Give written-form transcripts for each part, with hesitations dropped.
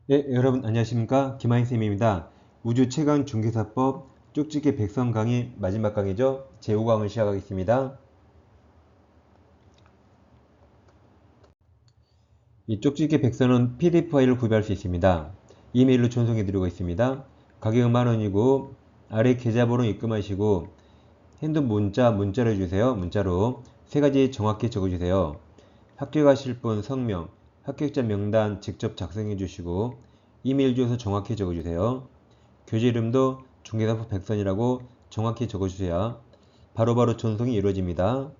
네, 여러분 안녕하십니까? 김하인쌤입니다. 우주 최강 중개사법 쪽집게 백선 강의 마지막 강의죠. 제5강을 시작하겠습니다. 이 쪽집게 백선은 PDF 파일을 구비할 수 있습니다. 이메일로 전송해 드리고 있습니다. 가격은 10,000원이고 아래 계좌번호 입금하시고 핸드폰 문자로 해주세요. 문자로 세 가지 정확히 적어주세요. 합격하실 분 성명, 합격자 명단 직접 작성해 주시고 이메일 주소 정확히 적어주세요. 교재 이름도 중개사법 백선이라고 정확히 적어주셔야 바로바로 전송이 이루어집니다.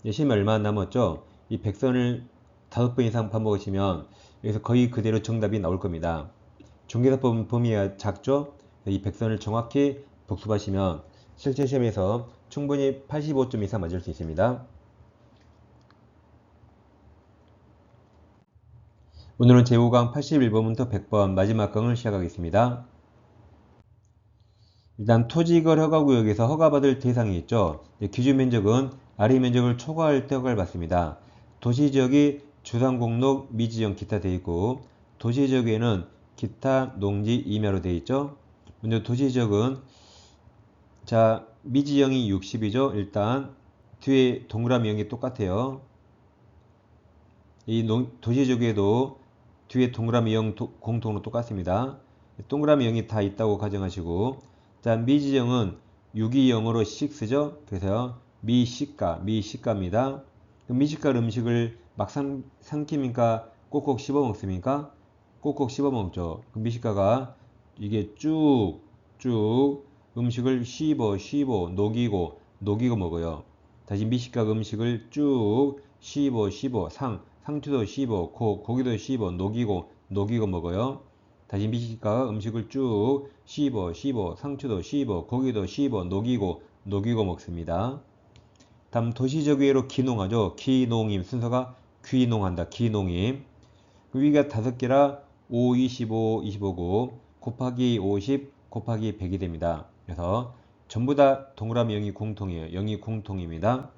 시험이 얼마 안 남았죠? 이 백선을 5번 이상 반복하시면 여기서 거의 그대로 정답이 나올 겁니다. 중개사법 범위가 작죠? 이 백선을 정확히 복습하시면 실제 시험에서 충분히 85점 이상 맞을 수 있습니다. 오늘은 제5강 81번부터 100번 마지막 강을 시작하겠습니다. 일단 토지거래 허가구역에서 허가받을 대상이 있죠. 기준 면적은 아래 면적을 초과할 때 허가를 받습니다. 도시지역이 주상공록, 미지형, 기타 되어 있고 도시지역에는 기타, 농지, 임야로 되어 있죠. 먼저 도시지역은 미지형이 60이죠. 일단 뒤에 동그라미 0이 똑같아요. 이 도시지역에도 뒤에 동그라미 0 공통으로 똑같습니다. 동그라미 0이 다 있다고 가정하시고 미지형은 620으로 6죠. 그래서 미시가입니다. 미시가 음식을 막 삼킵니까? 꼭꼭 씹어 먹습니까? 꼭꼭 씹어 먹죠. 미시가가 이게 쭉 음식을 씹어 녹이고 먹어요. 다시 미시가 음식을 쭉 씹어 상추도 씹어 고기도 씹어 녹이고 먹어요. 다시 미식가가 음식을 쭉 씹어 상추도 씹어 고기도 씹어 녹이고 먹습니다. 다음 도시적외로 기농하죠. 기농임 순서가 귀농한다. 기농임. 위가 5개라 5, 25, 25고 곱하기 50 곱하기 100이 됩니다. 그래서 전부 다 동그라미 0이 공통이에요. 0이 공통입니다.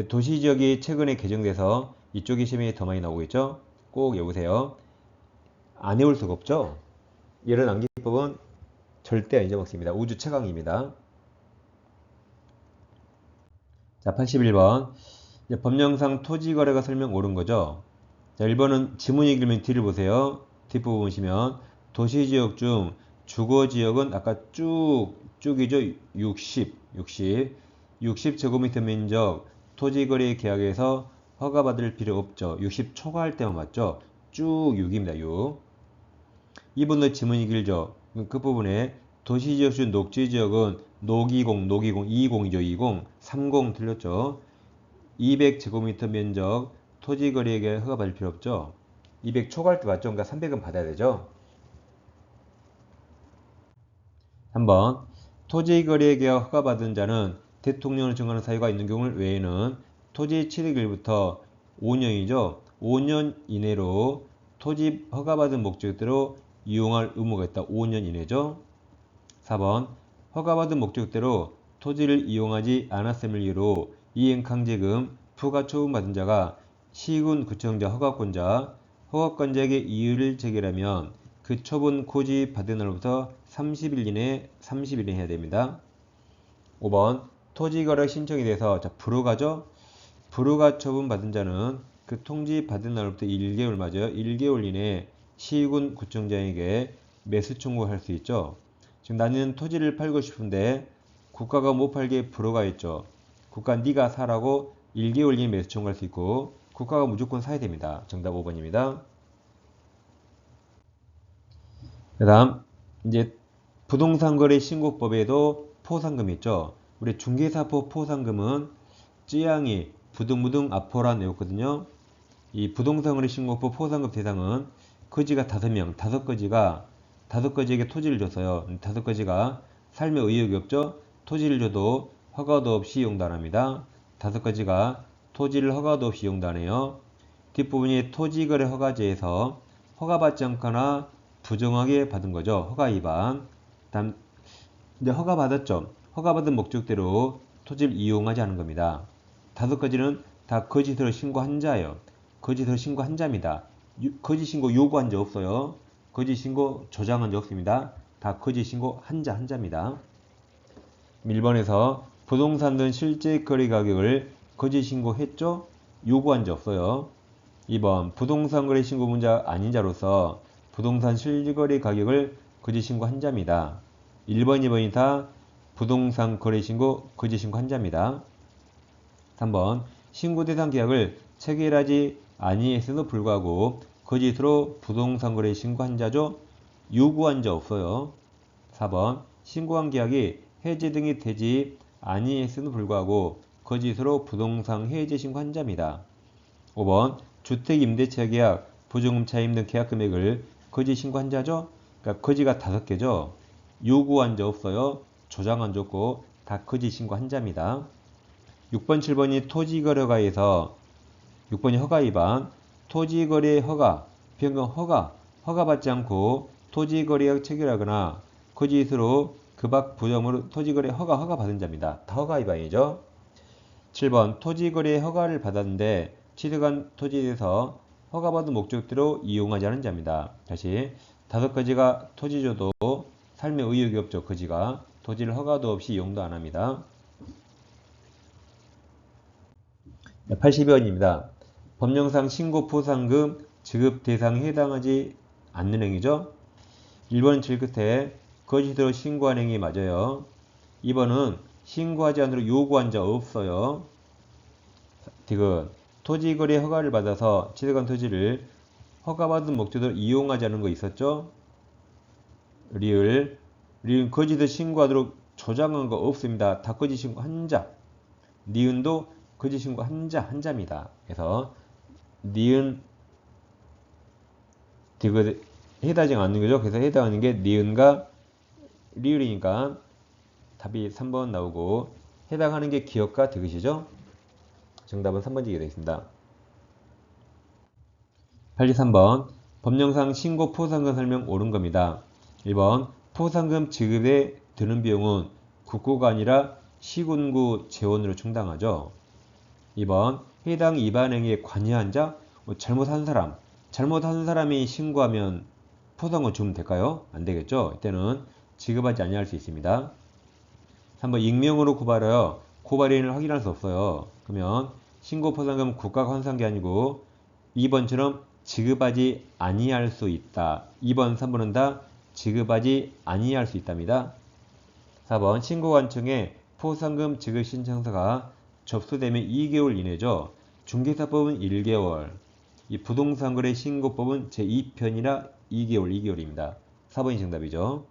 도시지역이 최근에 개정돼서 이쪽이 시험에 더 많이 나오고 있죠. 꼭 외우세요. 안 외울 수가 없죠. 이런 암기법은 절대 안 잊어먹습니다. 우주 최강입니다. 자, 81번. 법령상 토지거래가 설명 옳은 거죠. 자, 1번은 지문이 길면 뒤를 보세요. 뒷부분 보시면 도시지역 중 주거지역은 아까 쭉이죠. 60 제곱미터 면적 토지거래 계약에서 허가받을 필요 없죠. 60 초과할 때만 맞죠. 쭉 6입니다. 6. 2번도 지문이 길죠. 그 부분에 도시지역 중 녹지지역은 녹20, 20이죠. 20, 30 틀렸죠. 200제곱미터 면적 토지거래에게 허가받을 필요 없죠. 200 초과할 때 맞죠? 그러니까 300은 받아야 되죠. 3번 토지거래계약 허가받은 자는 대통령을 정하는 사유가 있는 경우 외에는 토지 취득일부터 5년이죠. 5년 이내로 토지 허가받은 목적대로 이용할 의무가 있다. 5년 이내죠. 4번 허가받은 목적대로 토지를 이용하지 않았음을 이유로 이행강제금 부가처분받은 자가 시군구청자 허가권자에게 이의를 제기하면 그 처분 고지 받은 날부터 30일 이내에 해야 됩니다. 5번 토지거래 신청이 돼서 불허가죠. 불허가 처분받은 자는 그 통지 받은 날부터 1개월 맞아요. 1개월 이내에 시군구청장에게 매수 청구할 수 있죠. 지금 나는 토지를 팔고 싶은데 국가가 못 팔게 불허가 있죠. 국가 네가 사라고 1개월 이내 매수 청구할 수 있고 국가가 무조건 사야 됩니다. 정답 5번입니다. 그 다음 이제 부동산거래 신고법에도 포상금 있죠. 우리 중개사법 포상금은 쯔양이 부등부등 앞포란 외웠거든요. 이 부동산거래 신고법 포상금 대상은 거지가 5명, 5거지에게 토지를 줬어요. 5거지가 삶에 의욕이 없죠. 토지를 줘도 허가도 없이 이용도 안합니다. 5거지가 토지를 허가도 없이 이용도 안해요. 뒷부분이 토지거래 허가제에서 허가받지 않거나 부정하게 받은 거죠. 허가 위반. 다음 이제 허가받았죠. 허가받은 목적대로 토지를 이용하지 않은 겁니다. 5가지는 다 거짓으로 신고한 자예요. 거짓으로 신고한 자입니다. 거짓 신고 요구한 적 없어요. 거짓 신고 조장한 적 없습니다. 다 거짓 신고 한자입니다. 1번에서 부동산 등 실제 거래 가격을 거짓 신고했죠? 요구한 적 없어요. 2번 부동산 거래 신고 문자 아닌 자로서 부동산 실거래 가격을 거짓 신고 한자입니다. 1번, 2번이 다 부동산 거래 신고 거짓 신고 한자입니다. 3번 신고 대상 계약을 체결하지 아니했음에도 불구하고 거짓으로 부동산 거래 신고 한자죠? 요구한 적 없어요. 4번 신고한 계약이 해지 등이 되지 아니했음에도 불구하고 거짓으로 부동산 해지 신고 한자입니다. 5번 주택임대차 계약, 보증금 차임 등 계약 금액을 거짓 신고 한자죠? 그러니까 거지가 5개죠. 요구한 적 없어요. 조장한 적 없고 다 거짓 신고 한자입니다. 6번, 7번이 토지거래가에서 6번이 허가 위반, 토지거래 허가, 변경 허가받지 않고 토지거래약 체결하거나 거짓으로 그박 부정으로 토지거래 허가 받은 자입니다. 다 허가 위반이죠. 7번 토지거래 허가를 받았는데 취득한 토지에 대해서 허가받은 목적대로 이용하지 않은 자입니다. 다시 5가지가 토지줘도 삶의 의욕이 없죠. 거지가 토지를 허가도 없이 이용도 안 합니다. 82번입니다. 법령상 신고 포상금 지급 대상에 해당하지 않는 행위죠. 1번은 질 끝에 거짓으로 신고한 행위 맞아요. 2번은 신고하지 않도록 요구한 자 없어요. 디귿 토지거래 허가를 받아서 취득한 토지를 허가받은 목적으로 이용하지 않은 거 있었죠? 리을 거짓을 신고하도록 조장한 거 없습니다. 다 거짓 신고 한자. 니은도 거짓 신고 한자입니다. 그래서 니은 디귿 해당하지 않는 거죠. 그래서 해당하는 게 니은과 리을이니까 답이 3번 나오고 해당하는 게 기억과 디귿이죠. 정답은 3번지게 되겠습니다. 83번 법령상 신고 포상금 설명 옳은 겁니다. 1번 포상금 지급에 드는 비용은 국고가 아니라 시군구 재원으로 충당하죠. 2번 해당 위반 행위에 관여한 자, 잘못한 사람이 신고하면 포상금 주면 될까요? 안 되겠죠. 이때는 지급하지 아니할 수 있습니다. 3번 익명으로 고발하여 고발인을 확인할 수 없어요. 그러면 신고 포상금 국가가 환수한 게 아니고 2번처럼 지급하지 아니할 수 있다. 2번, 3번은 다 지급하지 아니할 수 있답니다. 4번 신고관청에 포상금 지급 신청서가 접수되면 2개월 이내죠. 중개사법은 1개월. 이 부동산거래 신고법은 제2편이라 2개월입니다. 4번이 정답이죠.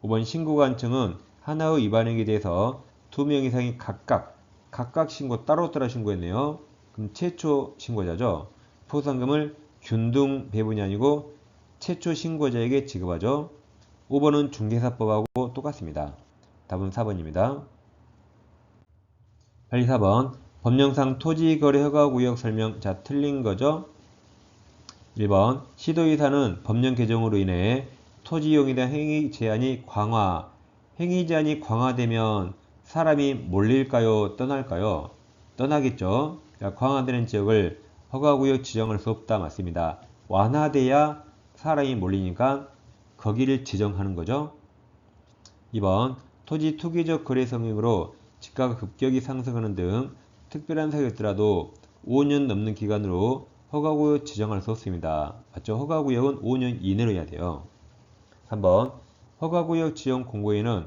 5번 신고관청은 하나의 위반 행위에 대해서 2명 이상이 각각 신고 따로 신고했네요. 그럼 최초 신고자죠. 포상금을 균등 배분이 아니고 최초 신고자에게 지급하죠. 5번은 중개사법하고 똑같습니다. 답은 4번입니다. 84번 법령상 토지거래 허가구역 설명. 자, 틀린 거죠. 1번 시도이사는 법령 개정으로 인해 토지 이용에 대한 행위 제한이 강화되면 사람이 몰릴까요? 떠날까요? 떠나겠죠. 그러니까 강화되는 지역을 허가구역 지정할 수 없다. 맞습니다. 완화돼야 사람이 몰리니까 거기를 지정하는 거죠. 2번 토지 투기적 거래 성행으로 지가가 급격히 상승하는 등 특별한 사유였더라도 5년 넘는 기간으로 허가구역 지정할 수 없습니다. 맞죠? 허가구역은 5년 이내로 해야 돼요. 3번 허가구역 지정 공고에는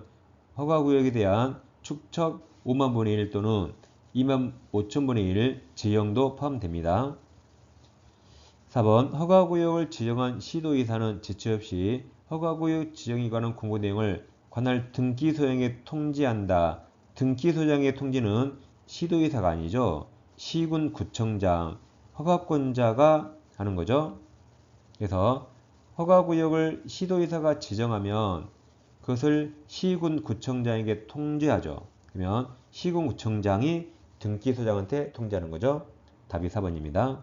허가구역에 대한 축척 5만 분의 1 또는 2만 5천 분의 1 지형도 포함됩니다. 4번 허가구역을 지정한 시도이사는 지체 없이 허가구역 지정에 관한 공고 내용을 관할 등기소장에 통지한다. 등기소장의 통지는 시도이사가 아니죠. 시군구청장, 허가권자가 하는 거죠. 그래서 허가구역을 시도이사가 지정하면 그것을 시군구청장에게 통지하죠. 그러면 시군구청장이 등기소장한테 통지하는 거죠. 답이 4번입니다.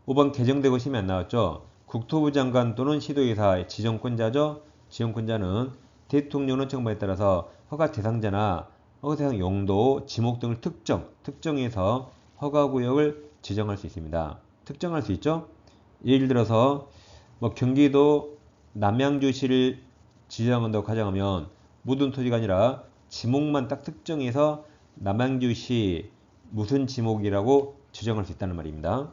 5번 개정되고 심의 안 나왔죠. 국토부 장관 또는 시도이사의 지정권자죠. 지정권자는 대통령은 정부에 따라서 허가 대상자나 허가 대상 용도, 지목 등을 특정해서 허가구역을 지정할 수 있습니다. 특정할 수 있죠. 예를 들어서 뭐 경기도 남양주시를 지정한다고 가정하면 모든 토지가 아니라 지목만 딱 특정해서 남양주시 무슨 지목이라고 지정할 수 있다는 말입니다.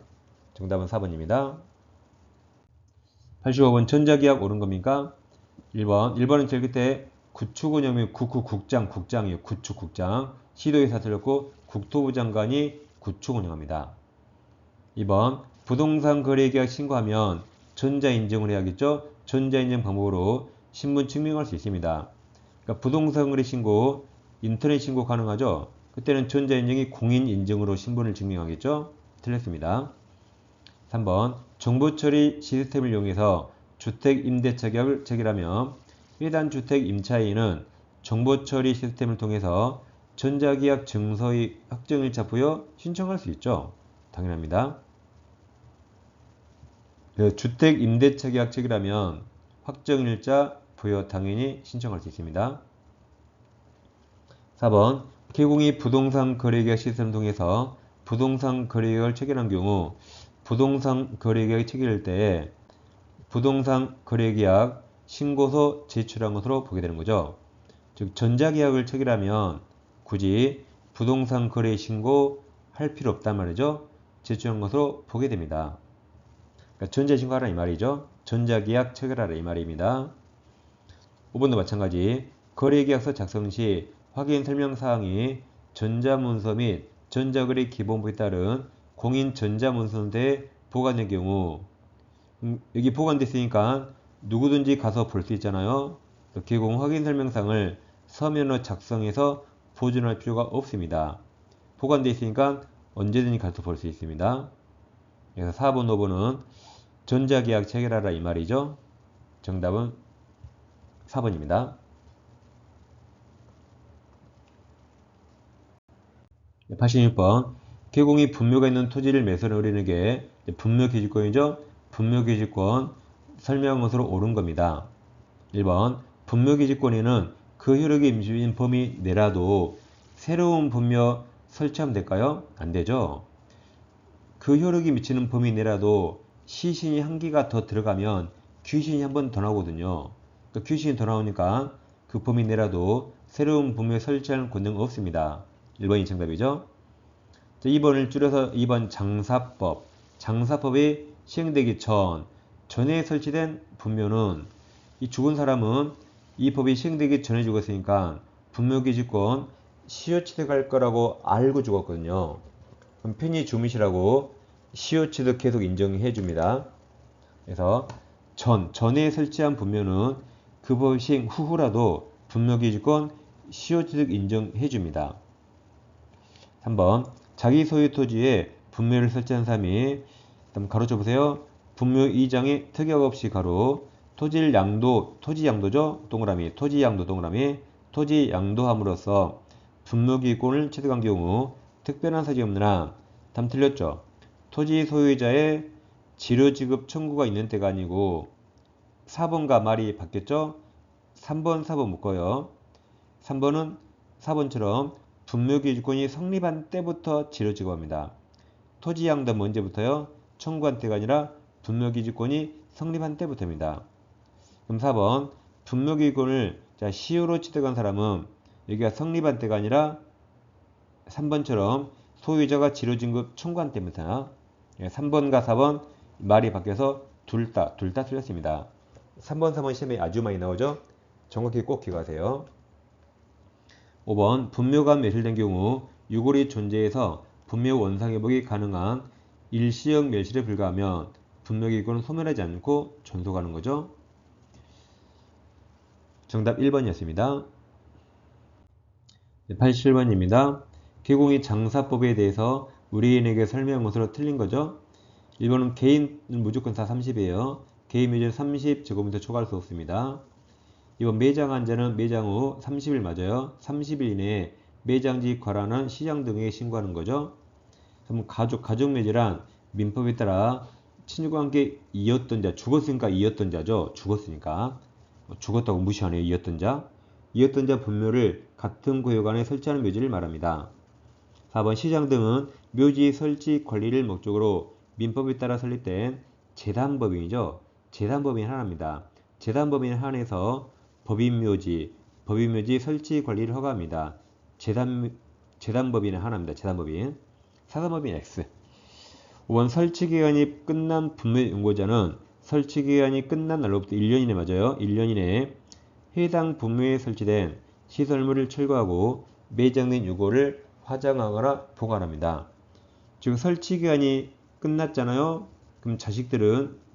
정답은 4번입니다. 85번 전자기약 옳은 겁니까? 1번은 제일 끝에 구축운영이 국장이에요. 구축국장. 시도의사 틀렸고 국토부 장관이 구축운영합니다. 2번 부동산 거래계약 신고하면 전자인증을 해야겠죠? 전자인증 방법으로 신분 증명할 수 있습니다. 그러니까 부동산 거래 신고, 인터넷 신고 가능하죠? 그때는 전자인증이 공인인증으로 신분을 증명하겠죠? 틀렸습니다. 3번 정보처리 시스템을 이용해서 주택임대차 계약을 체결하며 해당 주택 임차인은 정보처리 시스템을 통해서 전자계약 증서의 확정일자 부여 신청할 수 있죠. 당연합니다. 주택임대차 계약 체결하면 확정일자 부여 당연히 신청할 수 있습니다. 4번 개공이 부동산 거래계약 시스템을 통해서 부동산 거래계약을 체결한 경우 부동산 거래계약이 체결될 때 부동산 거래계약 신고서 제출한 것으로 보게 되는 거죠. 즉 전자계약을 체결하면 굳이 부동산 거래 신고할 필요 없단 말이죠. 제출한 것으로 보게 됩니다. 그러니까 전자신고하라 이 말이죠. 전자계약 체결하라 이 말입니다. 5번도 마찬가지 거래계약서 작성 시 확인 설명사항이 전자문서 및 전자거래 기본부에 따른 공인 전자문서에 보관된 경우 여기 보관됐으니까 누구든지 가서 볼 수 있잖아요. 개공 확인 설명상을 서면으로 작성해서 보존할 필요가 없습니다. 보관되어 있으니까 언제든지 가서 볼 수 있습니다. 그래서 4번, 5번은 전자계약 체결하라 이 말이죠. 정답은 4번입니다. 86번 개공이 분묘가 있는 토지를 매수하는 어린에게 분묘기지권이죠. 분묘기지권 설명것으로 옳은 겁니다. 1번 분묘기지권에는 그 효력이 미친 범위 내라도 새로운 분묘 설치하면 될까요? 안 되죠. 그 효력이 미치는 범위 내라도 시신이 한 개가 더 들어가면 귀신이 한 번 더 나오거든요. 그러니까 귀신이 더 나오니까 그 범위 내라도 새로운 분묘 설치하는 권능은 없습니다. 1번이 정답이죠. 2번을 줄여서 2번 장사법. 장사법이 시행되기 전에 설치된 분묘는 이 죽은 사람은 이 법이 시행되기 전에 죽었으니까 분묘기지권 시효취득할 거라고 알고 죽었거든요. 그럼 편의 주무시라고 시효취득 계속 인정해 줍니다. 그래서 전에 설치한 분묘는 그 법 시행 후라도 분묘기지권 시효취득 인정해 줍니다. 3번 자기 소유 토지에 분묘를 설치한 사람이 가로쳐 보세요. 분묘 2장에 특약 없이 가로 토지 양도죠. 동그라미 토지 양도 동그라미 토지 양도함으로써 분묘기권을 취득한 경우 특별한 사정이 없는 한 답 틀렸죠. 토지 소유자의 지료지급 청구가 있는 때가 아니고 4번과 말이 바뀌었죠. 3번 4번 묶어요. 3번은 4번처럼 분묘기지권이 성립한 때부터 지료지급합니다. 토지 양도는 언제부터요? 청구한 때가 아니라 분묘기지권이 성립한 때부터입니다. 그럼 4번 분묘기지권을 시효로 취득한 사람은 여기가 성립한 때가 아니라 3번처럼 소유자가 지료진급 청구한 때부터 3번과 4번 말이 바뀌어서 둘 다 틀렸습니다. 3번, 4번 시험에 아주 많이 나오죠? 정확히 꼭 기억하세요. 5번 분묘가 멸실된 경우 유골이 존재해서 분묘 원상회복이 가능한 일시형 멸실에 불과하면 분묘기권은 소멸하지 않고 존속하는 거죠. 정답 1번이었습니다. 87번입니다. 개공이 장사법에 대해서 우리인에게 설명한 것으로 틀린 거죠. 1번은 개인은 무조건 다 30이에요. 개인 매질 30 제곱미터 초과할 수 없습니다. 2번 매장한 자는 매장 후 30일 맞아요. 30일 이내에 매장지 과란한 시장 등에 신고하는 거죠. 그럼 가족 매질한 민법에 따라 친족과 함께 이었던 자, 죽었으니까 이었던 자죠. 죽었다고 무시하네요. 이었던 자 분묘를 같은 구역 안에 설치하는 묘지를 말합니다. 4번 시장 등은 묘지 설치 관리를 목적으로 민법에 따라 설립된 재단법인이죠. 재단법인 하나입니다. 재단법인 한해서 법인묘지 설치 관리를 허가합니다. 재단법인은 하나입니다. 재단법인. 사단법인 X. 5번 설치기간이 끝난 분묘 연고자는 설치기간이 끝난 날로부터 1년 이내 맞아요. 1년 이내에 해당 분묘에 설치된 시설물을 철거하고 매장된 유골을 화장하거나 보관합니다. 즉 설치기간이 끝났잖아요. 그럼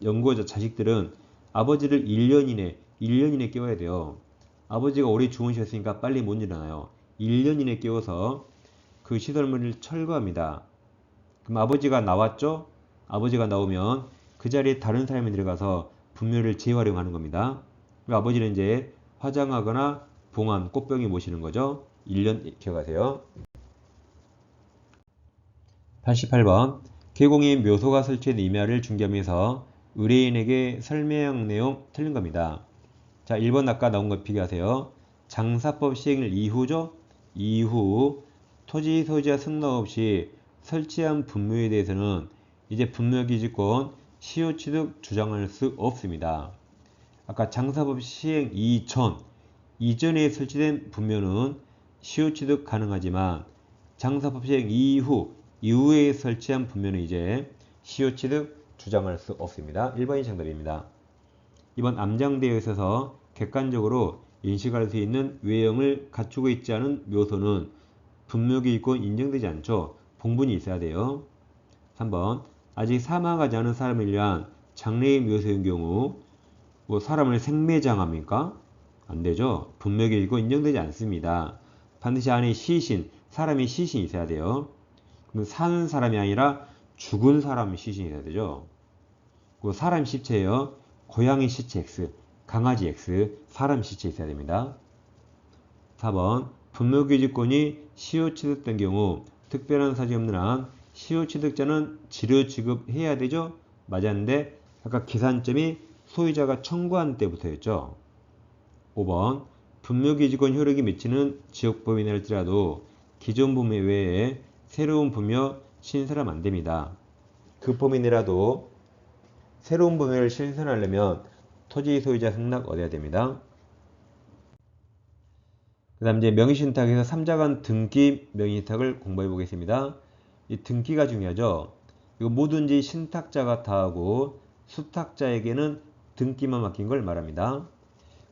연고자 자식들은 아버지를 1년 이내 깨워야 돼요. 아버지가 오래 주무셨으니까 빨리 못 일어나요. 1년 이내 깨워서 그 시설물을 철거합니다. 그럼 아버지가 나왔죠? 아버지가 나오면 그 자리에 다른 사람이 들어가서 분묘를 재활용하는 겁니다. 아버지는 이제 화장하거나 봉안, 꽃병에 모시는 거죠. 1년 기억하세요. 88번 개공이 묘소가 설치된 임야를 중개하면서 의뢰인에게 설명 내용 틀린 겁니다. 자, 1번 아까 나온 거 비교하세요. 장사법 시행일 이후죠. 이후 토지 소유자 승낙 없이 설치한 분묘에 대해서는 이제 분묘기지권 시효취득 주장할 수 없습니다. 아까 장사법 시행 이전에 설치된 분묘는 시효취득 가능하지만 장사법 시행 이후에 설치한 분묘는 이제 시효취득 주장할 수 없습니다. 1번이 정답입니다. 이번 암장되어 있어서 객관적으로 인식할 수 있는 외형을 갖추고 있지 않은 묘소는 분묘기지권 인정되지 않죠. 봉분이 있어야 돼요. 3번 아직 사망하지 않은 사람을 위한 장래의 묘소인 경우 사람을 생매장합니까? 안 되죠. 분묘기지권 인정되지 않습니다. 반드시 안에 사람이 시신이 있어야 돼요. 그럼 사는 사람이 아니라 죽은 사람 시신이 있어야 되죠. 사람 시체예요. 고양이 시체 X, 강아지 X, 사람 시체 있어야 됩니다. 4번 분묘기지권이 시효취득된 경우 특별한 사정이 없는 한 시효취득자는 지료 지급해야 되죠? 맞았는데 아까 계산점이 소유자가 청구한 때부터였죠. 5번 분묘기지권 효력이 미치는 지역법인이라 할지라도 기존 분묘 외에 새로운 분묘 신설하면 안됩니다. 그 법인이라도 새로운 분묘를 신설하려면 토지 소유자 승낙 얻어야 됩니다. 그 다음 이제 명의신탁에서 3자간 등기 명의신탁을 공부해 보겠습니다. 이 등기가 중요하죠. 이거 뭐든지 신탁자가 다 하고 수탁자에게는 등기만 맡긴 걸 말합니다.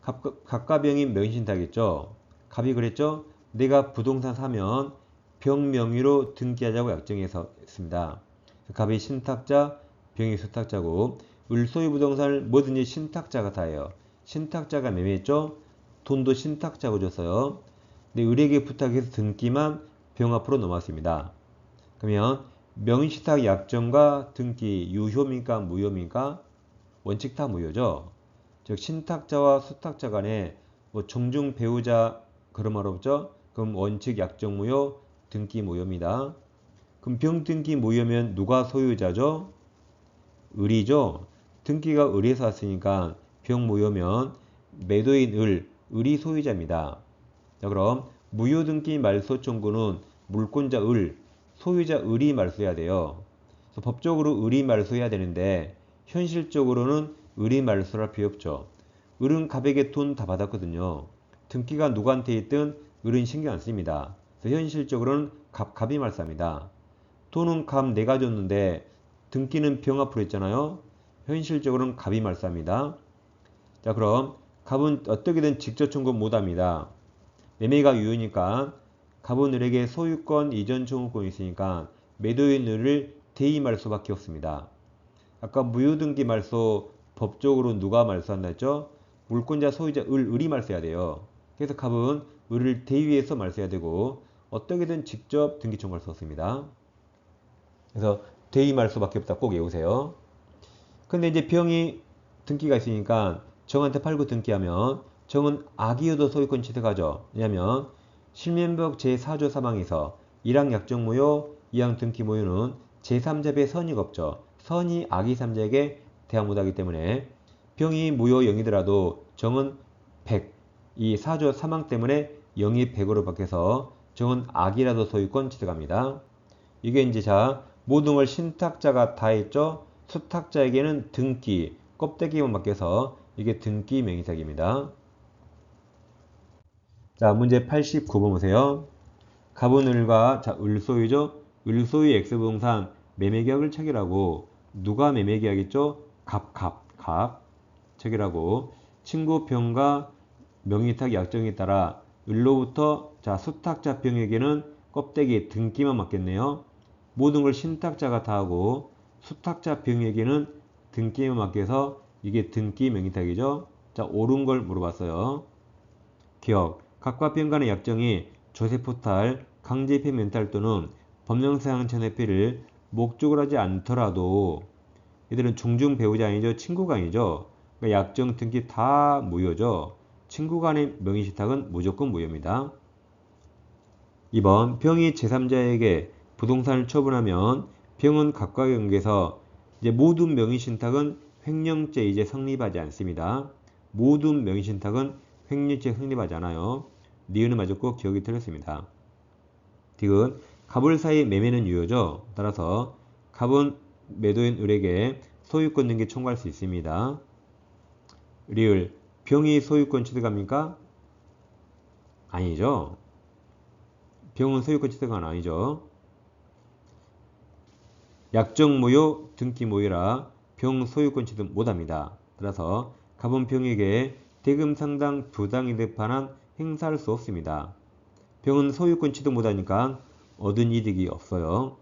갑과 병이 명의신탁이죠. 갑이 그랬죠. 내가 부동산 사면 병 명의로 등기하자고 약정해서 했습니다. 갑이 신탁자, 병이 수탁자고 을소유 부동산을 뭐든지 신탁자가 다 해요. 신탁자가 매매했죠. 돈도 신탁자고 줬어요. 근데 을에게 부탁해서 등기만 병 앞으로 넘어왔습니다. 그러면 명의신탁 약정과 등기 유효입니까? 무효입니까? 원칙 다 무효죠. 즉 신탁자와 수탁자 간에 정중 배우자 그런 말 없죠? 그럼 원칙 약정 무효, 등기 무효입니다. 그럼 병 등기 무효면 누가 소유자죠? 을이죠. 등기가 을에서 왔으니까 병 무효면 매도인 을이 소유자입니다. 자, 그럼 무효등기 말소 청구는 물권자 소유자 을이 말소해야 돼요. 그래서 법적으로 을이 말소해야 되는데 현실적으로는 을이 말소할 필요 없죠. 을은 갑에게 돈 다 받았거든요. 등기가 누구한테 있든 을은 신경 안 씁니다. 그래서 현실적으로는 갑이 말소합니다. 돈은 갑 내가 줬는데 등기는 병 앞으로 했잖아요. 현실적으로는 갑이 말소합니다. 자, 그럼 갑은 어떻게든 직접 청구 못합니다. 매매가 유효니까 갑은 을에게 소유권 이전 청구권이 있으니까 매도인 을을 대의 말소밖에 없습니다. 아까 무효등기 말소 법적으로 누가 말소한다 했죠? 물권자 소유자 을이 말소해야 돼요. 그래서 갑은 을을 대의해서 말소해야 되고 어떻게든 직접 등기 청구할 수 없습니다. 그래서 대의 말소밖에 없다 꼭 외우세요. 근데 이제 병이 등기가 있으니까 정한테 팔고 등기하면 정은 악의여도 소유권 취득하죠. 왜냐하면 실면법 제4조 사망에서 1항 약정 무효, 2항 등기 무효는 제3자의 선의가 없죠. 선이 악의 3자에게 대항 못하기 때문에 병이 무효 0이더라도 정은 100, 이 4조 사망 때문에 0이 100으로 바뀌어서 정은 악이라도 소유권 취득합니다. 이게 이제 모든 걸 신탁자가 다 했죠. 수탁자에게는 등기, 껍데기만 맡겨서 이게 등기 명의탁입니다. 자, 문제 89번 보세요. 갑은 을과, 자, 을소유죠? 을소유 X부동산 매매계약을 체결하고, 누가 매매계약이죠? 갑. 체결하고, 친구 병과 명의탁 약정에 따라 을로부터, 자, 수탁자 병에게는 껍데기, 등기만 맡겼네요. 모든 걸 신탁자가 다 하고, 수탁자 병에게는 등기만 맡겨서 이게 등기 명의탁이죠? 자, 옳은 걸 물어봤어요. 기억. 갑과 병 간의 약정이 조세포탈, 강제입회 멘탈 또는 법령사항 전해피를 목적으로 하지 않더라도 이들은 종중 배우자 아니죠? 친구가 아니죠? 그러니까 약정, 등기 다 무효죠? 친구 간의 명의신탁은 무조건 무효입니다. 2번 병이 제3자에게 부동산을 처분하면 병은 갑과 관계에서 이제 모든 명의신탁은 횡령죄 이제 성립하지 않습니다. 모든 명의신탁은 횡령죄 성립하지 않아요. 니은은 맞았고 기억이 틀렸습니다. 디귿 갑을 사이 매매는 유효죠. 따라서 갑은 매도인 을에게 소유권 등기 청구할 수 있습니다. 리을 병이 소유권 취득합니까? 아니죠. 병은 소유권 취득은 아니죠. 약정 무효, 등기 무효라 병 소유권 취득 못합니다. 따라서 갑은 병에게 대금 상당 부당이득 반환 행사할 수 없습니다. 병은 소유권 취득 못하니까 얻은 이득이 없어요.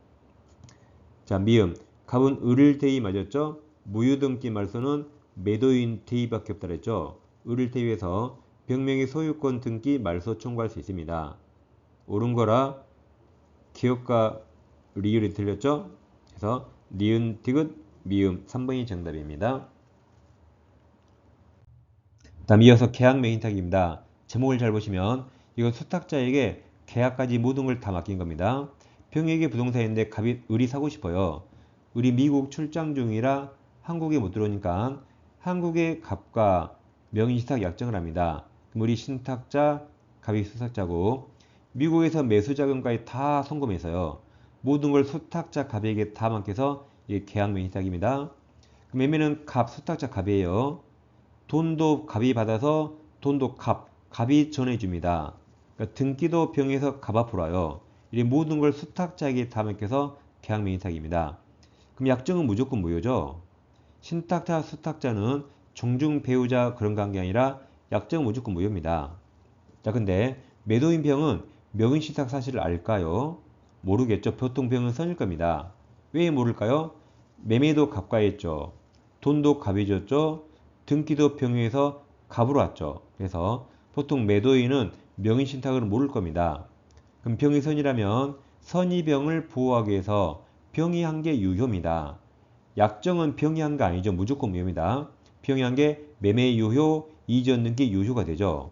자, 미음 갑은 을을 대의 맞았죠? 무효등기 말소는 매도인 대의밖에 없다 그랬죠? 을을 대의해서 병명의 소유권 등기 말소 청구할 수 있습니다. 옳은 거라 기억과 리을이 틀렸죠? 그래서 니은, 디귿, 미음 3번이 정답입니다. 다음 이어서 계약 명의탁입니다. 제목을 잘 보시면 이거 수탁자에게 계약까지 모든 걸 다 맡긴 겁니다. 병에게 부동산인데 갑이 을이 사고 싶어요. 을이 미국 출장 중이라 한국에 못 들어오니까 한국의 갑과 명의신탁 약정을 합니다. 그럼 을이 신탁자, 갑이 수탁자고 미국에서 매수자금까지 다 송금해서요. 모든 걸 수탁자 갑에게 다 맡겨서 이게 계약 명의신탁입니다. 매매는 갑, 수탁자 갑이에요. 돈도 갑이 받아서 돈도 갑이 전해줍니다. 그러니까 등기도 병에서 갑 앞으로 와요. 이 모든 걸 수탁자에게 다 맡겨서 계약 명의탁입니다. 그럼 약정은 무조건 무효죠. 신탁자, 수탁자는 종중 배우자 그런 관계 아니라 약정은 무조건 무효입니다. 자, 근데 매도인 병은 명의신탁 사실을 알까요? 모르겠죠. 보통 병은 선일 겁니다. 왜 모를까요? 매매도 갑과 했죠. 돈도 갑이 줬죠. 등기도 병에서 갑으로 왔죠. 그래서 보통 매도인은 명의신탁을 모를 겁니다. 그럼 병이 선이라면 선의병을 보호하기 위해서 병이 한 게 유효입니다. 약정은 병이 한 게 아니죠. 무조건 무효입니다. 병이 한 게 매매 유효, 이전 등기 유효가 되죠.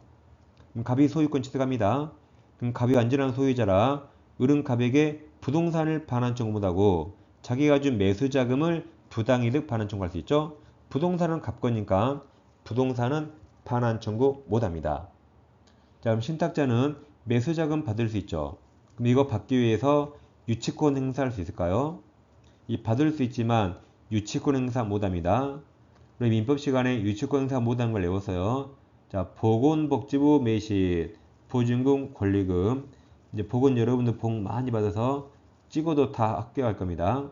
그럼 갑이 소유권 취득합니다. 그럼 갑이 완전한 소유자라 을은 갑에게 부동산을 반환 청구 못하고 자기가 준 매수자금을 부당이득 반환 청구할 수 있죠. 부동산은 갑 거니까 부동산은 반환 청구 못합니다. 자, 그럼 신탁자는 매수자금 받을 수 있죠. 그럼 이거 받기 위해서 유치권 행사할 수 있을까요? 이 받을 수 있지만 유치권 행사 못합니다. 그럼 민법 시간에 유치권 행사 못하는 걸 외웠어요. 자, 보건복지부 매실, 보증금, 권리금. 이제 복은 여러분들 복 많이 받아서 찍어도 다 합격할 겁니다.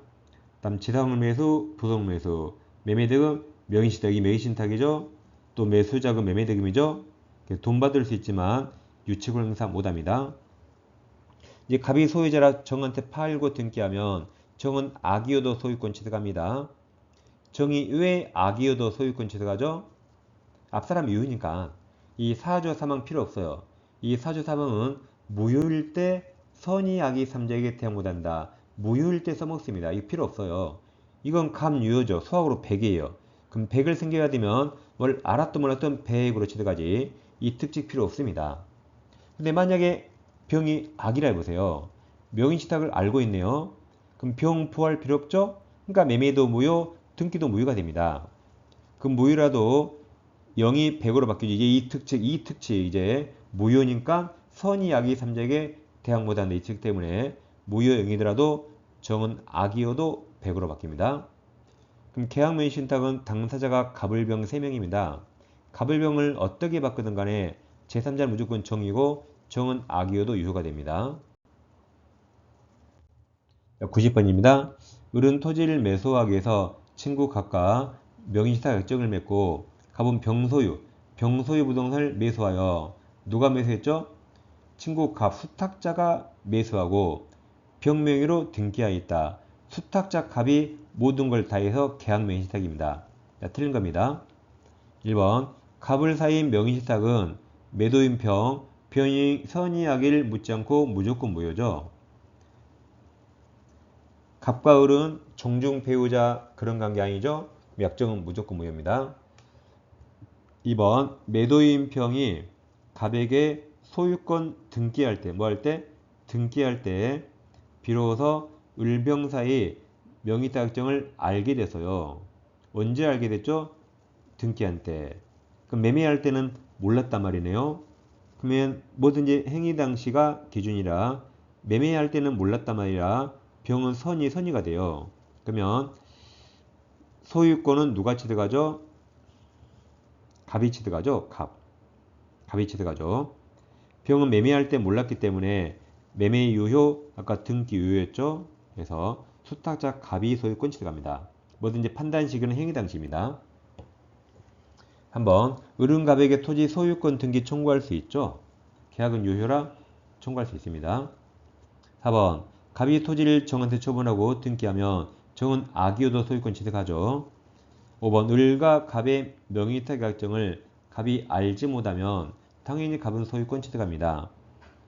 다음 지상물 매수, 부속 매수, 매매대금, 명의신탁이 매매신탁이죠. 또 매수자금 매매대금이죠. 돈 받을 수 있지만 유치권 행사 못합니다. 이제 갑이 소유자라 정한테 팔고 등기하면 정은 악이어도 소유권 취득합니다. 정이 왜 악이어도 소유권 취득하죠? 앞사람 유효니까 이 사조 사망 필요 없어요. 이 사조 사망은 무효일 때 선의 악이 삼자에게 대항 못한다. 무효일 때 써먹습니다. 이거 필요 없어요. 이건 감유효죠. 수학으로 100이에요. 그럼 100을 생겨야 되면 뭘 알았던 몰랐던 100으로 취득하지. 이 특징 필요 없습니다. 근데 만약에 병이 악이라 해보세요. 명의신탁을 알고 있네요. 그럼 병 포할 필요 없죠? 그러니까 매매도 무효, 등기도 무효가 됩니다. 그럼 무효라도 0이 100으로 바뀌죠. 이제 이 특징 이제 무효니까 선이 악이 삼자에게 대항 못한다. 이 특징 때문에 무효 0이더라도 정은 악이어도 100으로 바뀝니다. 그럼 계약명의 신탁은 당사자가 갑을병 3명입니다. 갑을병을 어떻게 바꾸든 간에 제3자는 무조건 정이고 정은 악이어도 유효가 됩니다. 90번입니다. 을은 토지를 매수하기 위해서 친구 갑과 명의신탁 약정을 맺고 갑은 병소유 부동산을 매수하여 누가 매수했죠? 친구 갑 수탁자가 매수하고 병명의로 등기하였다. 수탁자 갑이 모든 걸 다해서 계약 명의신탁입니다. 틀린 겁니다. 1번 갑을 사인 명의신탁은 매도인 병이 선의하기를 묻지 않고 무조건 무효죠. 갑과 을은 종중 배우자 그런 관계 아니죠? 약정은 무조건 무효입니다. 2번 매도인 병이 갑에게 소유권 등기할 때 등기할 때 비로소 을병 사이 명의신탁 약정을 알게 돼서요. 언제 알게 됐죠? 등기한 때. 그럼 매매할 때는 몰랐단 말이네요. 그러면 뭐든지 행위 당시가 기준이라 매매할 때는 몰랐단 말이라 병은 선의가 돼요. 그러면 소유권은 누가 취득하죠? 갑이 취득하죠. 갑이 취득하죠. 병은 매매할 때 몰랐기 때문에 매매 유효, 아까 등기 유효였죠. 그래서 수탁자 갑이 소유권 취득합니다. 뭐든지 판단 시기는 행위 당시입니다. 한번 을은 갑에게 토지 소유권 등기 청구할 수 있죠. 계약은 유효라 청구할 수 있습니다. 4번 갑이 토지를 정한테 처분하고 등기하면 정은 악이어도 소유권 취득하죠. 5번 을과 갑의 명의신탁 약정을 갑이 알지 못하면 당연히 갑은 소유권 취득합니다.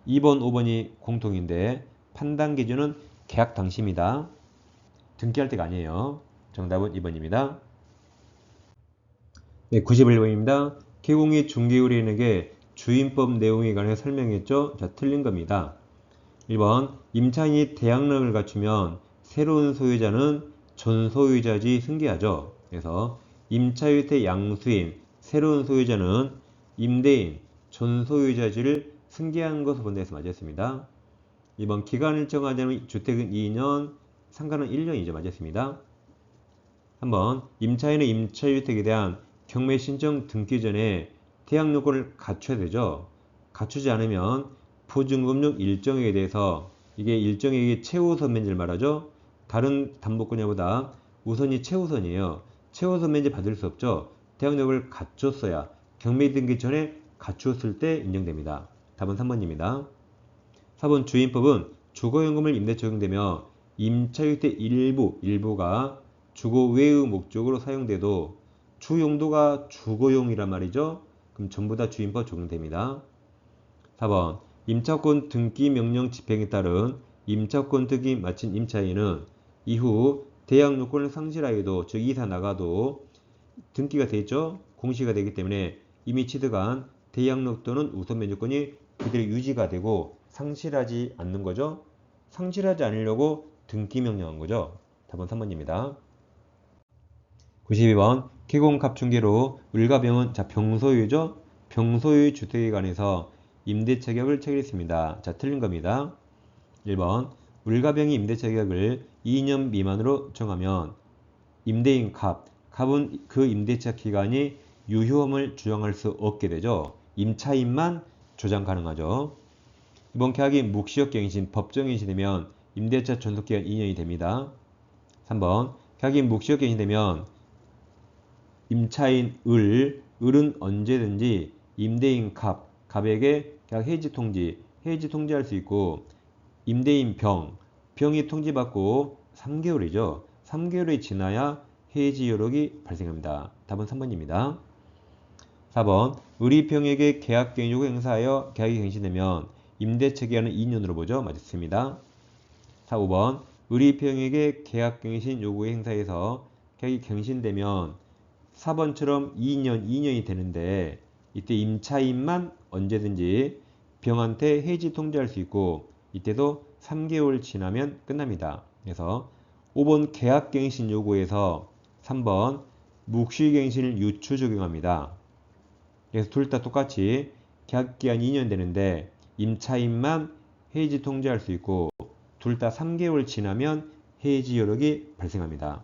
2번, 5번이 공통인데 판단 기준은 계약 당시입니다. 등기할 때가 아니에요. 정답은 2번입니다. 네, 91번입니다. 개공이 중개의뢰인에게 주임법 내용에 관해 설명했죠? 자, 틀린 겁니다. 1번 임차인이 대항력을 갖추면 새로운 소유자는 전 소유자지 승계하죠. 그래서 임차유태 양수인 새로운 소유자는 임대인 전 소유자지를 승계한 것으로 본다 해서 맞았습니다. 2번 기간을 정하자면 주택은 2년, 상가는 1년이죠. 맞았습니다. 3번 임차인의 임차유택에 대한 경매 신청 등기 전에 대항 요건을 갖춰야 되죠. 갖추지 않으면 보증금융 일정액에 대해서 이게 일정액이 최우선 면제를 말하죠. 다른 담보권자보다 우선이 최우선이에요. 최우선 면제 받을 수 없죠. 대항 요건을 갖췄어야 경매 등기 전에 갖추었을 때 인정됩니다. 답은 3번입니다. 4번 주임법은 주거용금을 임대 적용되며 임차유택 일부가 주거 외의 목적으로 사용돼도 주 용도가 주거용이란 말이죠. 그럼 전부 다 주임법 적용됩니다. 4번 임차권 등기 명령 집행에 따른 임차권 등기 마친 임차인은 이후 대항 요건을 상실하여도 즉 이사 나가도 등기가 되죠. 공시가 되기 때문에 이미 취득한 대항력 또는 우선 면제권이 그대로 유지가 되고 상실하지 않는 거죠. 상실하지 않으려고 등기 명령한 거죠. 답은 3번입니다. 92번 개공갑중개로 을과 병은 병소유죠. 병소유 주택에 관해서 임대차격을 체결했습니다. 자, 틀린 겁니다. 1번 을과 병이 임대차격을 2년 미만으로 정하면 임대인 갑은 그 임대차 기간이 유효함을 주장할 수 없게 되죠. 임차인만 주장 가능하죠. 이번 계약이 묵시적갱신, 법정갱신이 되면 임대차 존속기간 2년이 됩니다. 3번 계약이 묵시적갱신이 되면 임차인 을은 언제든지 임대인 갑에게 계약 해지 통지할 수 있고 임대인 병이 통지받고 3개월이죠. 3개월이 지나야 해지 여력이 발생합니다. 답은 3번입니다. 4번 을이 병에게 계약갱신 요구 행사하여 계약이 갱신되면 임대차 기간은 2년으로 보죠. 맞습니다. 4, 5번 을이 병에게 계약갱신 요구 행사해서 계약이 갱신되면 4번처럼 2년이 되는데 이때 임차인만 언제든지 병한테 해지 통지할 수 있고 이때도 3개월 지나면 끝납니다. 그래서 5번 계약갱신 요구에서 3번 묵시갱신을 유추 적용합니다. 그래서 둘 다 똑같이 계약기간 2년 되는데 임차인만 해지 통지할 수 있고 둘 다 3개월 지나면 해지 여력이 발생합니다.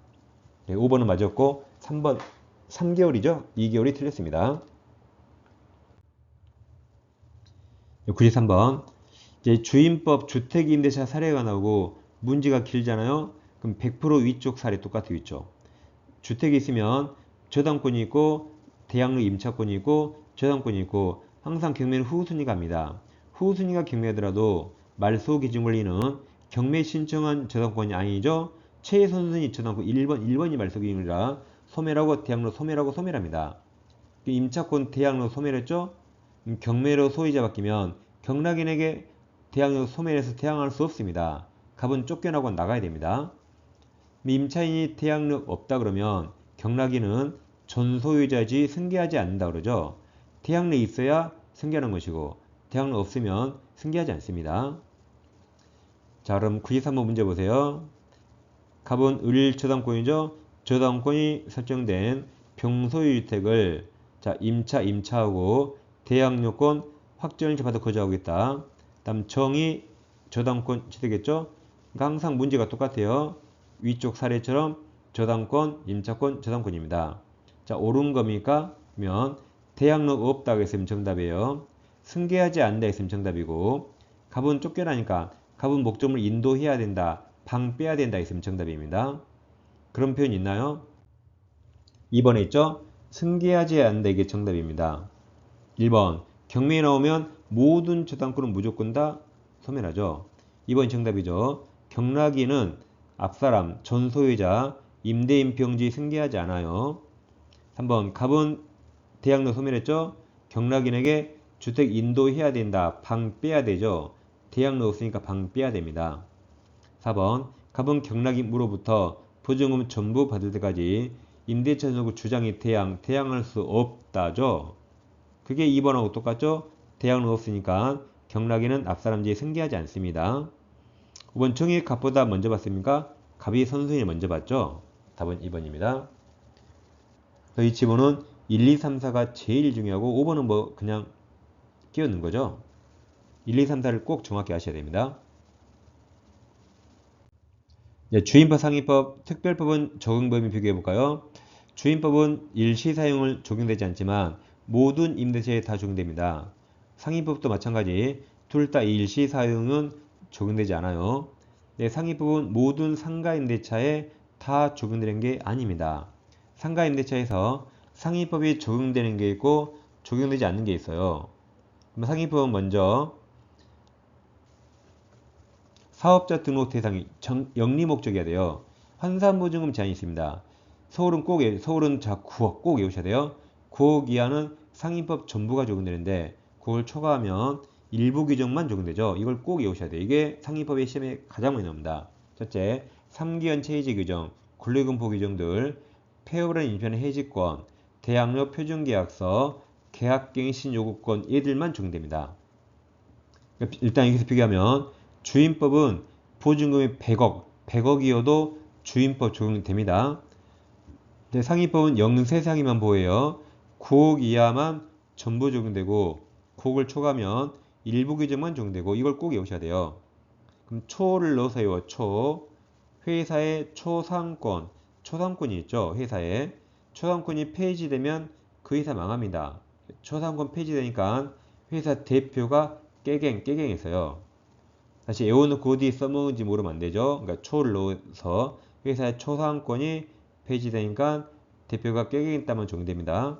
네, 5번은 맞았고 3번 3개월이죠. 2개월이 틀렸습니다. 93번 이제 주임법 주택임대차 사례가 나오고 문제가 길잖아요. 그럼 100% 위쪽 사례 똑같아요. 위쪽. 주택이 있으면 저당권이 있고 대항력 임차권이 있고 저당권이 있고 항상 경매는 후순위 갑니다. 후순위가 경매하더라도 말소 기준 권리는 경매 신청한 저당권이 아니죠. 최선순위 저당권 1번이 말소 기준이라 소멸하고 대항력 소멸하고 소멸합니다. 임차권 대항력 소멸했죠. 경매로 소유자 바뀌면 경락인에게 대항력 소멸해서 대항할 수 없습니다. 갑은 쫓겨나고 나가야 됩니다. 임차인이 대항력 없다 그러면 경락인은 전소유자지 승계하지 않는다 그러죠. 대항력이 있어야 승계하는 것이고 대항력 없으면 승계하지 않습니다. 자, 그럼 93번 문제 보세요. 갑은 을 저당권이죠. 저당권이 설정된 평소유주택을 자 임차하고 대항력권 확정일치 받아 거주하겠다. 다음 정의 저당권 취득했죠. 그러니까 항상 문제가 똑같아요. 위쪽 사례처럼 저당권, 임차권, 저당권입니다. 자, 옳은 겁니까? 그러면 대항력 없다고 했으면 정답이에요. 승계하지 않는다 했으면 정답이고 갑은 쫓겨나니까 갑은 목적물 인도해야 된다, 방 빼야 된다 했으면 정답입니다. 그런 표현 있나요? 2번에 있죠? 승계하지 않는다 이게 정답입니다. 1번 경매에 나오면 모든 저당권은 무조건 다 소멸하죠. 2번이 정답이죠. 경락인은 앞사람, 전소유자, 임대인 병지 승계하지 않아요. 3번 갑은 대항력 소멸했죠. 경락인에게 주택 인도해야 된다. 방 빼야 되죠. 대항력 없으니까 방 빼야 됩니다. 4번 갑은 경락인으로부터 보증금 전부 받을 때까지 임대차 전국 주장이 대항할 수 없다죠. 그게 2번하고 똑같죠. 대항력 없으니까 경락인은 앞사람지에 승계하지 않습니다. 5번 정의 갑보다 먼저 봤습니까? 갑이 선순위를 먼저 봤죠. 답은 2번입니다. 이 지문은 1, 2, 3, 4가 제일 중요하고 5번은 뭐 그냥 끼워넣은 거죠. 1, 2, 3, 4를 꼭 정확히 아셔야 됩니다. 주임법, 상임법, 특별법은 적용범위 비교해볼까요? 주임법은 일시 사용을 적용되지 않지만 모든 임대차에 다 적용됩니다. 상임법도 마찬가지 둘 다 일시 사용은 적용되지 않아요. 상임법은 모든 상가임대차에 다 적용되는 게 아닙니다. 상가임대차에서 상임법이 적용되는 게 있고 적용되지 않는 게 있어요. 그럼 상임법은 먼저 사업자 등록 대상이 영리 목적이어야 돼요. 환산보증금 제한이 있습니다. 서울은 꼭 외우셔야 돼요. 9억 이하는 상임법 전부가 적용되는데 그걸 초과하면 일부 규정만 적용되죠. 이걸 꼭 외우셔야 돼요. 이게 상임법의 시험에 가장 많이 나옵니다. 첫째, 3기연체 해지 규정, 권리금포 규정들, 폐업이라는 인편의 해지권, 대항력 표준계약서, 계약갱신 요구권 얘들만 적용됩니다. 일단 여기서 비교하면 주임법은 보증금이 100억이어도 주임법 적용됩니다. 상임법은 영세상이만 보여요. 9억 이하만 전부 적용되고 9억을 초과하면 일부 규정만 적용되고 이걸 꼭 외우셔야 돼요. 그럼 초를 넣어서 외워. 회사의 초상권이 있죠. 회사에 초상권이 폐지되면 그 회사 망합니다. 초상권 폐지되니까 회사 대표가 깨갱했어요. 다시 외워놓고 어디 써먹은지 모르면 안 되죠. 그러니까 초를 넣어서 회사의 초상권이 폐지되니까 대표가 깨갱했다면 적용됩니다.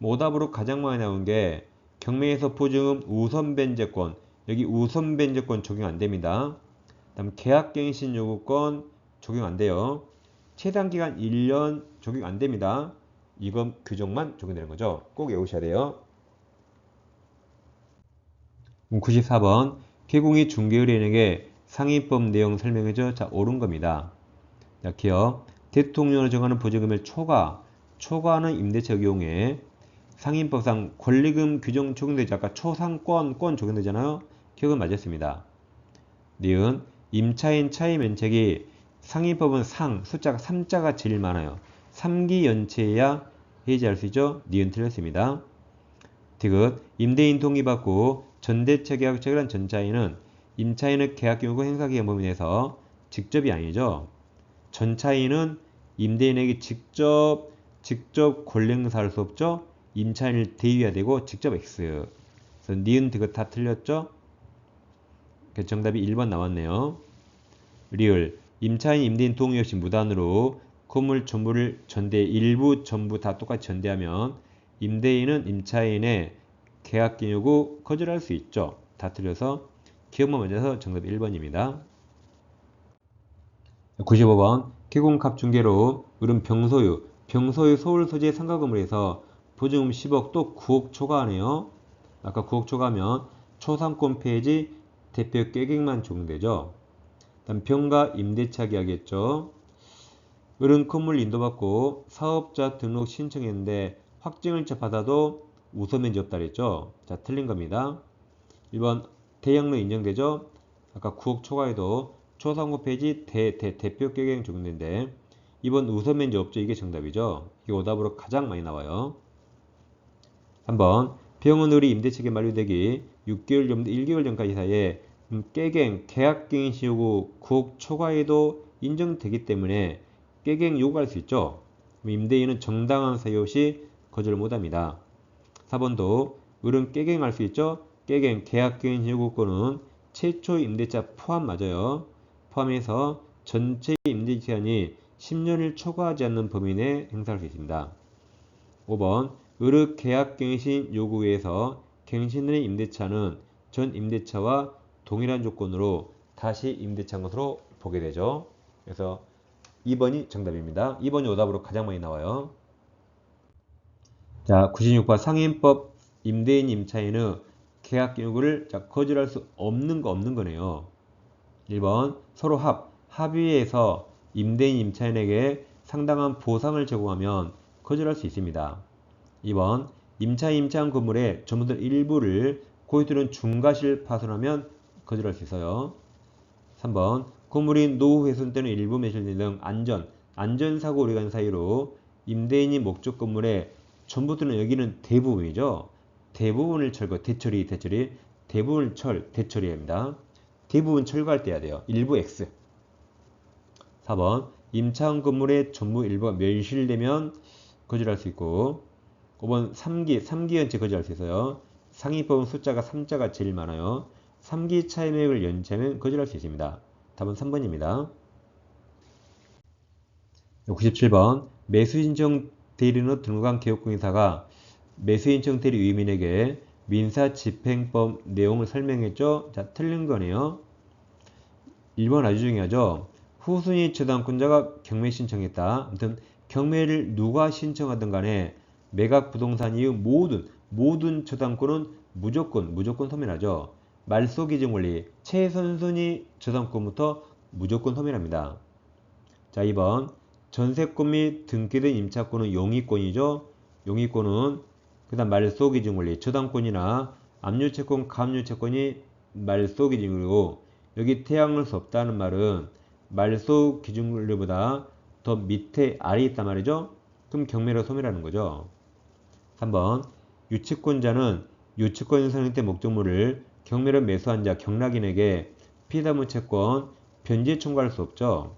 오답으로 가장 많이 나온 게 경매에서 보증금 우선변제권, 여기 우선변제권 적용 안 됩니다. 다음 계약갱신 요구권 적용 안 돼요. 최단기간 1년 적용 안 됩니다. 이건 규정만 적용되는 거죠. 꼭 외우셔야 돼요. 94번 개공이 중개의뢰인에게 상임법 내용 설명해줘. 자, 옳은 겁니다. 자, 기억 대통령을 정하는 보증금을 초과하는 임대차 경우에 상임법상 권리금 규정 적용되지. 아까 초상권 적용되잖아요. 기억은 맞았습니다. 니은 임차인 차이 면책이 상임법은 숫자가 3자가 제일 많아요. 3기 연체해야 해지할 수 있죠. 니은 틀렸습니다. 디귿 임대인 동의받고 전대차 계약 체결한 전차인은 임차인의 계약 경우고 행사 기간 범위 내에서 직접이 아니죠. 전차인은 임대인에게 직접 권리행사할 수 없죠. 임차인을 대위해야 되고 직접 X. 그래서 니은 그거 다 틀렸죠. 그 정답이 1번 나왔네요. 리을 임차인 임대인 동의 없이 무단으로 건물 전부를 일부 전부 다 똑같이 전대하면 임대인은 임차인의 계약갱 요구 거절할 수 있죠. 다 틀려서 기억만 맞아서 정답 1번입니다. 95번 개공값 중개로 을은 병소유 서울 소재 상가 건물에서 보증금 10억 또 9억 초과하네요. 아까 9억 초과하면 초상권 폐지 대표 깨갱만 적용되죠. 다음 병가 임대차 계약이었죠. 을은 건물 인도받고 사업자 등록 신청했는데 확정일자 받아도 우선면제 없다 그랬죠. 자, 틀린 겁니다. 1번 대양로 인정되죠. 아까 9억 초과해도 초상권 폐지 대표 계획 적용되는데 2번 우선면제 없죠. 이게 정답이죠. 이게 오답으로 가장 많이 나와요. 3번 병원 을이 임대체계 만료되기 6개월 전부터 1개월 전까지 사이에 깨갱, 계약갱신 요구 9억 초과해도 인정되기 때문에 깨갱 요구할 수 있죠. 임대인은 정당한 사유 없이 거절 못합니다. 4번도 을은 깨갱할 수 있죠. 깨갱, 계약갱신 요구권은 최초 임대차 포함 맞아요. 포함해서 전체 임대기간이 10년을 초과하지 않는 범위 내에 행사할 수 있습니다. 5번 을의 계약갱신 요구에서 갱신된 임대차는 전 임대차와 동일한 조건으로 다시 임대차한 것으로 보게 되죠. 그래서 2번이 정답입니다. 2번이 오답으로 가장 많이 나와요. 자, 96번 상인법 임대인 임차인의 계약 요구를 거절할 수 없는 거네요. 1번 서로 합의해서 임대인 임차인에게 상당한 보상을 제공하면 거절할 수 있습니다. 2번 임차한 건물의 전부들 일부를 고의또는 중과실 파손하면 거절할 수 있어요. 3번 건물이 노후 훼손 또는 일부 매실 등 안전사고 우려간 사유로 임대인이 목적 건물의 전부 또는 여기는 대부분이죠. 대부분을 대처리 대부분을 대처리합니다. 대부분 철거할 때 해야 돼요. 일부 X. 4번 임차한 건물의 전부 일부가 멸실되면 거절할 수 있고 5번 3기연체 거절할 수 있어요. 상위법은 숫자가 3자가 제일 많아요. 3기 차임액을 연체하면 거절할 수 있습니다. 답은 3번입니다. 97번 매수신청 대리인으로 등록한 개업공인사가 매수신청 대리 위임인에게 민사집행법 내용을 설명했죠. 자, 틀린 거네요. 1번 아주 중요하죠. 후순위 저당권자가 경매 신청했다. 아무튼 경매를 누가 신청하든 간에 매각 부동산 이후 모든 저당권은 무조건 소멸하죠. 말소 기준 권리 최선순위 저당권부터 무조건 소멸합니다. 자, 2번 전세권 및 등기된 임차권은 용의권이죠. 용의권은 그 다음 말소 기준 권리 저당권이나 압류채권, 가압류채권이 말소 기준 권리고 여기 태양할 수 없다는 말은 말소 기준 권리보다 더 밑에 아래에 있단 말이죠. 그럼 경매로 소멸하는 거죠. 3번 유치권자는 유치권 선행 때 목적물을 경매로 매수한 자 경락인에게 피담은 채권 변제 청구할 수 없죠.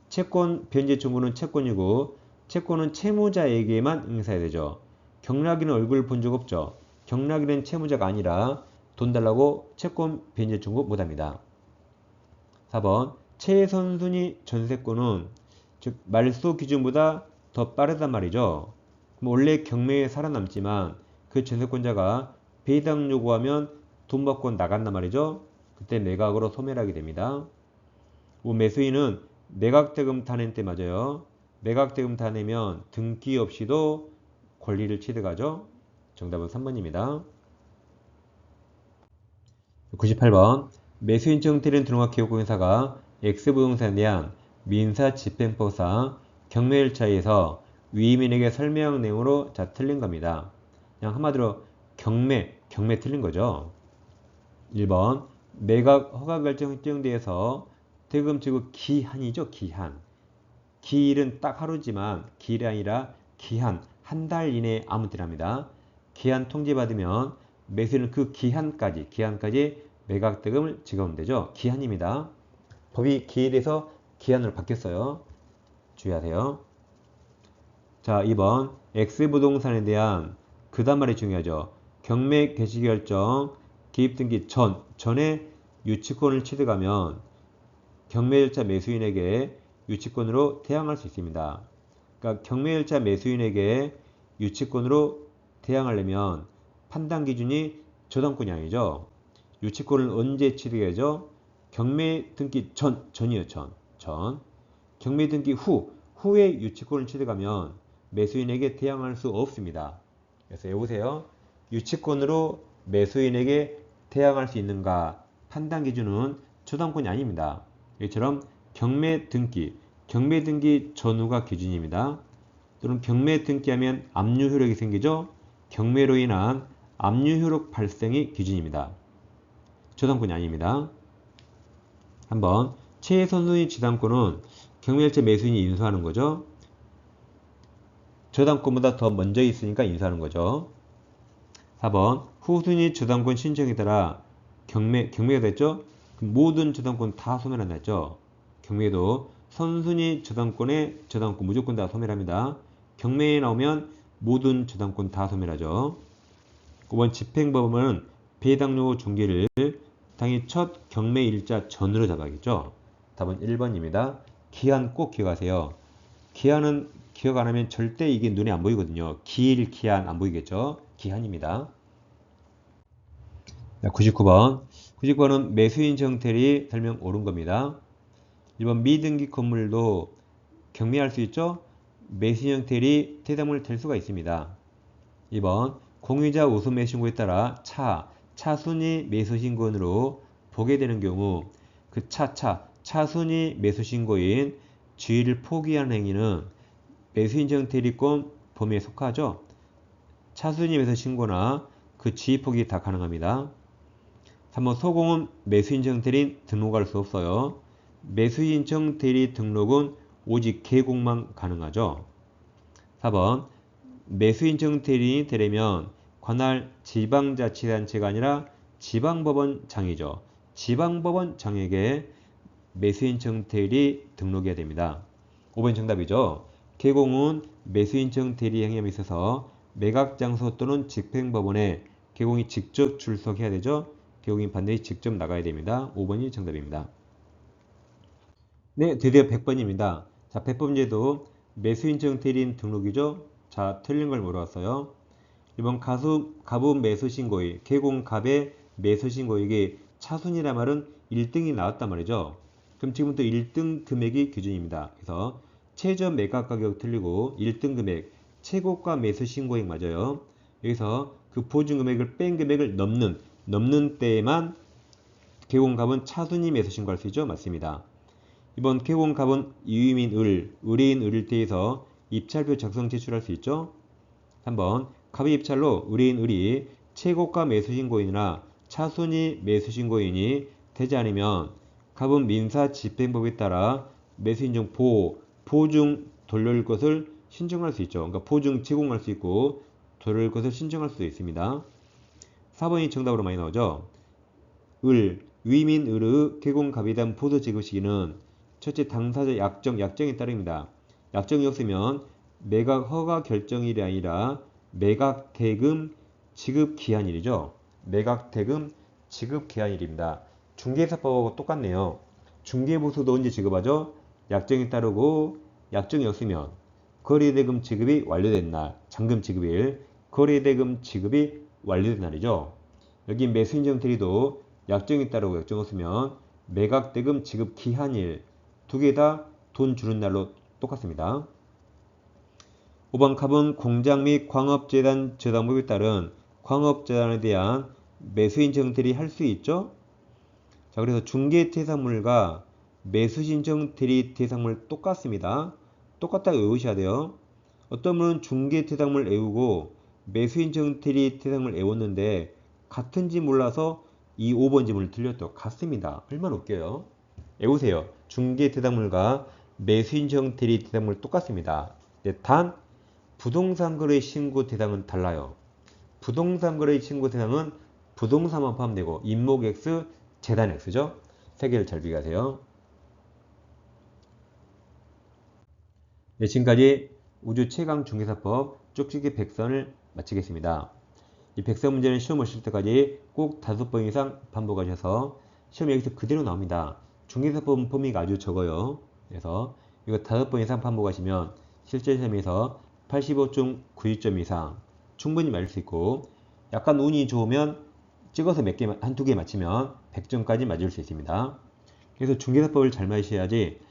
채권 변제 청구는 채권이고 채권은 채무자에게만 행사해야 되죠. 경락인은 얼굴 본 적 없죠. 경락인은 채무자가 아니라 돈 달라고 채권 변제 청구 못합니다. 4번 최선순위 전세권은 즉 말소 기준보다 더 빠르단 말이죠. 원래 경매에 살아남지만 그 전세권자가 배당 요구하면 돈 받고 나간단 말이죠. 그때 매각으로 소멸하게 됩니다. 매수인은 매각대금 타낸 때 맞아요. 매각대금 타내면 등기 없이도 권리를 취득하죠. 정답은 3번입니다. 98번 매수인청 대리인 등록 개업공인사가 X부동산에 대한 민사집행법상 경매일차에서 위임인에게 설명한 내용으로 자 틀린 겁니다. 그냥 한마디로 경매 틀린 거죠. 1번 매각 허가 결정 확정돼서 대금 지급 기한이죠. 기일은 딱 하루지만 기일이 아니라 기한 한 달 이내에 아무 때나 합니다. 기한 통지받으면 매수인은 그 기한까지 매각 대금을 지급하면 되죠. 기한입니다. 법이 기일에서 기한으로 바뀌었어요. 주의하세요. 자, 2번 X부동산에 대한 그 다음 말이 중요하죠. 경매 개시 결정 기입 등기 전에 유치권을 취득하면 경매일자 매수인에게 유치권으로 대항할 수 있습니다. 그러니까 경매일자 매수인에게 유치권으로 대항하려면 판단 기준이 저당권이 아니죠. 유치권을 언제 취득해야죠? 경매 등기 전이에요. 전. 경매 등기 후에 유치권을 취득하면 매수인에게 대항할 수 없습니다. 그래서 여보세요. 유치권으로 매수인에게 대항할 수 있는가? 판단 기준은 저당권이 아닙니다. 이처럼 경매 등기 전후가 기준입니다. 또는 경매 등기하면 압류 효력이 생기죠. 경매로 인한 압류 효력 발생이 기준입니다. 저당권이 아닙니다. 한번 최선순위 지당권은 경매일자 매수인이 인수하는 거죠. 저당권보다 더 먼저 있으니까 인수하는 거죠. 4번 후순위 저당권 신청에 따라 경매가 됐죠. 모든 저당권 다 소멸한다 했죠. 경매도 선순위 저당권의 저당권 무조건 다 소멸합니다. 경매에 나오면 모든 저당권 다 소멸하죠. 5번 집행법원은 배당료 중개를 당일 첫 경매일자 전으로 잡아야겠죠. 답은 1번입니다. 기한 꼭 기억하세요. 기한은 기억 안 하면 절대 이게 눈에 안 보이거든요. 기일, 기한 안 보이겠죠. 기한입니다. 99번은 매수인 정태리 설명 옳은 겁니다. 1번 미등기 건물도 경매할 수 있죠. 매수인 정태리 퇴당물 될 수가 있습니다. 2번 공유자 우선 매수신고에 따라 차순위 매수신고인으로 보게 되는 경우 그 차순위 매수신고인 지위를 포기하는 행위는 매수인 정태리권 범위에 속하죠. 차순위 매수신고나 그 지위 포기 다 가능합니다. 3번 소공은 매수인정 대리인 등록할 수 없어요. 매수인정 대리 등록은 오직 계공만 가능하죠. 4번 매수인정 대리인이 되려면 관할 지방자치단체가 아니라 지방법원장이죠. 지방법원장에게 매수인정 대리 등록해야 됩니다. 5번 정답이죠. 계공은 매수인정 대리 행위에 있어서 매각장소 또는 집행법원에 계공이 직접 출석해야 되죠. 계공이 반드시 직접 나가야 됩니다. 5번이 정답입니다. 네, 드디어 100번입니다. 자, 100번제도 매수인정 대리인 등록이죠. 자, 틀린 걸 물어봤어요. 이번 가부 매수신고일, 계공갑의 매수신고액이 차순이란 말은 1등이 나왔단 말이죠. 그럼 지금부터 1등 금액이 기준입니다. 그래서 최저 매각 가격 틀리고 1등 금액, 최고가 매수신고액 맞아요. 여기서 그 보증 금액을 뺀 금액을 넘는 때에만 계공갑은 차순위 매수신고할 수 있죠. 맞습니다. 이번 계공갑은 이유민 의뢰인 의뢰대에서 입찰표 작성 제출할 수 있죠. 3번 갑의 입찰로 의뢰인 최고가 매수신고인이나 차순위 매수신고인이 되지 않으면 갑은 민사집행법에 따라 매수인정 보증 돌릴 것을 신청할 수 있죠. 그러니까 보증 제공할 수 있고 돌릴 것을 신청할 수도 있습니다. 4번이 정답으로 많이 나오죠. 위민 을의 계공갑에 대한 보수 지급 시기는 첫째 당사자 약정에 따릅니다. 약정이 없으면 매각 허가 결정일이 아니라 매각 대금 지급 기한일이죠. 매각 대금 지급 기한일입니다. 중개사법하고 똑같네요. 중개보수도 언제 지급하죠? 약정이 따르고 약정이 없으면 거래대금 지급이 완료된 날, 잔금 지급일, 거래대금 지급이 완료된 날이죠. 여기 매수인정 대리도 약정이 따르고 약정 없으면 매각대금 지급 기한일 두 개 다 돈 주는 날로 똑같습니다. 5번 갑은 공장 및 광업재단 저당법에 따른 광업재단에 대한 매수인정 대리 할 수 있죠. 자, 그래서 중개대상물과 매수인정 대리 대상물 똑같습니다. 똑같다고 외우셔야 돼요. 어떤 분은 중개대상물 외우고 매수인정 대리 대상물 외웠는데 같은지 몰라서 이 5번 지문을 틀렸죠. 같습니다. 얼마나 웃겨요. 외우세요. 중개대상물과 매수인정 대리 대상물 똑같습니다. 네, 단 부동산 거래 신고 대상은 달라요. 부동산 거래 신고 대상은 부동산만 포함되고 임목 X, 재단 X죠. 세 개를 잘 비교하세요. 네, 지금까지 우주 최강 중개사법 쪽지기 100선을 마치겠습니다. 이 100선 문제는 시험 오실 때까지 꼭 5번 이상 반복하셔서 시험 여기서 그대로 나옵니다. 중개사법 범위가 아주 적어요. 그래서 이거 5번 이상 반복하시면 실제 시험에서 85점 90점 이상 충분히 맞을 수 있고, 약간 운이 좋으면 찍어서 한두 개 맞히면 100점까지 맞을 수 있습니다. 그래서 중개사법을 잘 마셔야지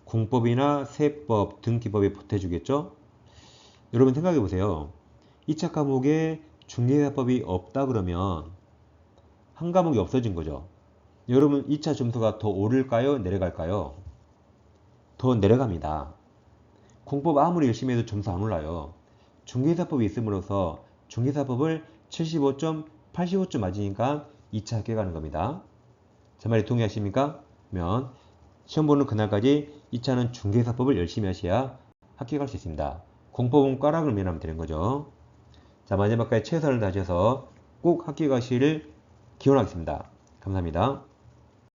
공법이나 세법, 등기법에 보태주겠죠? 여러분 생각해 보세요. 2차 과목에 중개사법이 없다 그러면 한 과목이 없어진 거죠. 여러분 2차 점수가 더 오를까요? 내려갈까요? 더 내려갑니다. 공법 아무리 열심히 해도 점수 안 올라요. 중개사법이 있음으로써 중개사법을 75점, 85점 맞으니까 2차 합격하는 겁니다. 제 말에 동의하십니까? 그러면 시험 보는 그날까지 2차는 중개사법을 열심히 하셔야 합격할 수 있습니다. 공법은 꽈락을 면하면 되는 거죠. 자, 마지막까지 최선을 다하셔서 꼭 합격하시기를 기원하겠습니다. 감사합니다.